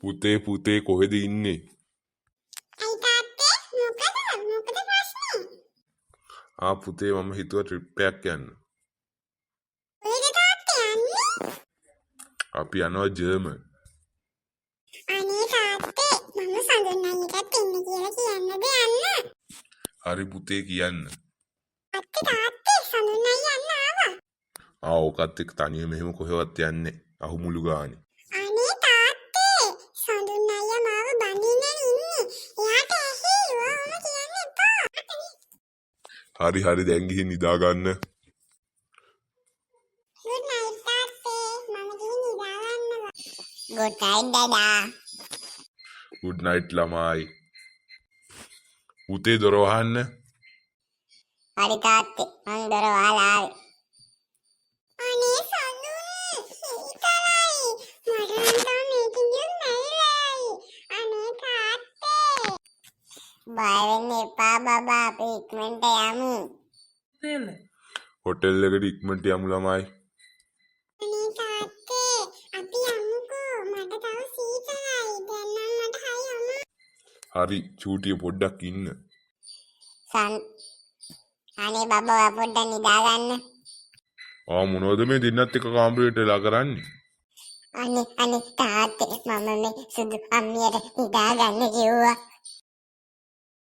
පුතේ කොහෙද ඉන්නේ? අයි තාත්තේ මොකද ප්‍රශ්නේ? පුතේ මම හිතුවා ට්‍රිප් එකක් යන්න. කොහෙද තාත්තේ යන්නේ? අපි යනවා ජර්මන්. අනේ තාත්තේ මම සඳුන් අයියටත් එන්න කියලා කියන්නද යන්න? හරි පුතේ කියන්න. තාත්තේ සඳුන් අයියා යන්න ආවා. ඕකත් එක්ක තනියම මෙහෙම කොහෙවත් යන්නේ. අහුමුළු ගානේ. අනේ තාත්තේ සඳුන් අයියා මාව බඳින්න ඉන්නේ. එයාට ඇහිවා ඔම කියන්න එපා. හරි දැන් ගිහින් නිදා ගන්න. Good night තාත්තේ මම ගිහින් නිදා ගන්නවා. Good night ඩඩා. good night ළමයි. පුතේ දොර වහන්න. හරි තාත්තේ මං දොර වහලා ආවේ. අනේ සඳුන් හිතලයි මට නම් මේකෙන් ගියොත් නැවිලායි. අනේ තාත්තේ බය වෙන්න එපා බබා අපි ඉක්මනට යමු. හොටෙල් එකට ඉක්මනට යමු ළමයි. අනේ තාත්තේ අපි යමුකෝ මට තව සීතලයි දැන් නම් මට හරි අමාරුයි. හරි චූටිය පොඩ්ඩක් ඉන්න. අනේ බබා පොඩ්ඩක් නිදා ගන්න. මොනවද මේ දෙන්නත් එක කාමරේට වෙලා කරන්නේ? අනේ තාත්තේ මම මේ සුදු අම්මියට නිදා ගන්න කිව්වා.